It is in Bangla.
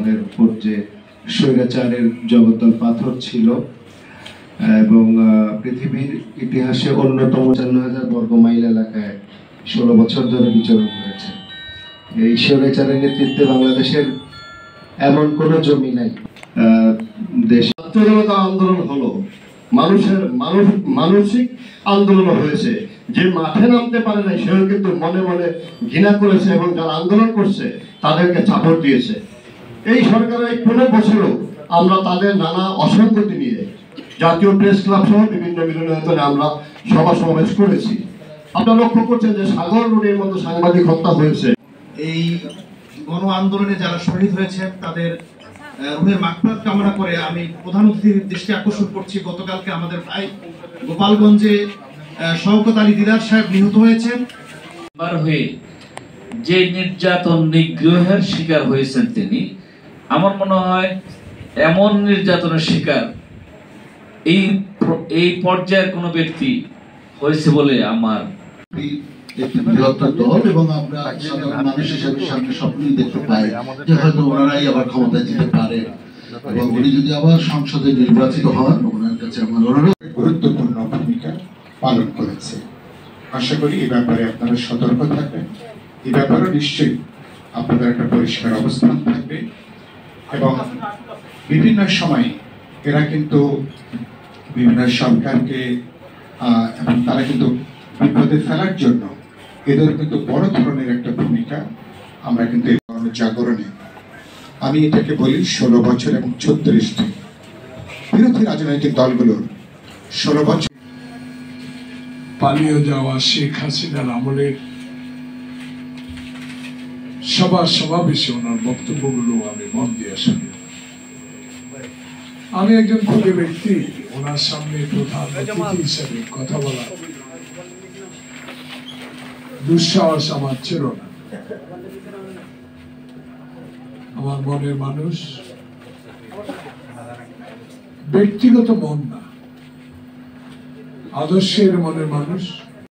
আমাদের উপর যে স্বৈরাচারের জগদ্দল পাথর ছিল এবং পৃথিবীর ইতিহাসে অন্যতম ৫৪,০০০ বর্গ মাইল এলাকায় ১৬ বছর ধরে বিচরণ করেছে। এই স্বৈরাচারের নেতৃত্বে বাংলাদেশের এমন কোনো জমি নাই। দেশ আন্দোলন হলো, মানুষের মানসিক আন্দোলন হয়েছে। যে মাঠে নামতে পারে নাই সেও কিন্তু মনে মনে ঘৃণা করেছে এবং যারা আন্দোলন করছে তাদেরকে চাপড় দিয়েছে। এই সরকারের এই ১৫ বছরও আমরা তাদের নানা অসঙ্গতি নিয়ে জাতীয় প্রেস ক্লাব সহ বিভিন্ন মিলনায়তনে আমরা সভা সমাবেশ করেছি। আপনারা লক্ষ্য করছেন যে সাগর রুনির মতো সাংবাদিক হত্যা হয়েছে। এই গণ আন্দোলনে যারা শহীদ হয়েছেন তাদের রুহের মাগফিরাত কামনা করে আমি প্রধান অতিথির দৃষ্টি আকর্ষণ করছি। গতকালকে আমাদের ভাই গোপালগঞ্জে শওকত আলী দিদার সাহেব নিহত হয়েছেন। হয়ে যে নির্যাতন নিগ্রহের শিকার হয়েছেন তিনি, আমার মনে হয় এমন নির্যাতনের শিকার এই পর্যায়ের কোনো ব্যক্তি হয়েছে বলে আমার একটি বৃহত্তর দল এবং আমরা সাধারণ মানুষ হিসেবে সামনে স্বপ্নই দেখতে পাই যে হয়তো ওনারাই আবার ক্ষমতায় যেতে পারে এবং উনি যদি আবার সংসদে নির্বাচিত হন, ওনার কাছে আমার অনুরোধ। গুরুত্বপূর্ণ ভূমিকা পালন করেছে। আশা করি এই ব্যাপারে আপনারা সতর্ক থাকবেন। এই ব্যাপারে নিশ্চয়ই আপনাদের একটা পরিষ্কার অবস্থান থাকবে এবং বিভিন্ন সময় এরা কিন্তু বিভিন্ন সরকারকে এবং তারা কিন্তু বিপদে ফেলার জন্য এদের কিন্তু বড় ধরনের একটা ভূমিকা আমরা কিন্তু এই জাগরণে আমি এটাকে বলি ১৬ বছর এবং ৩৬ দিন বিরোধী রাজনৈতিক দলগুলোর ১৬ বছর পালিয়ে যাওয়া শেখ হাসিনার আমলের সমাবেশে ওনার বক্তব্যগুলো আমি মন দিয়ে শুনি। আমি একজন ক্ষুদে ব্যক্তি, ওনার সামনে প্রধান অতিথি হিসেবে কথা বলা দুঃসাহস আমার ছিল না। আমার মনের মানুষ, ব্যক্তিগত মন না, আদর্শের মনের মানুষ।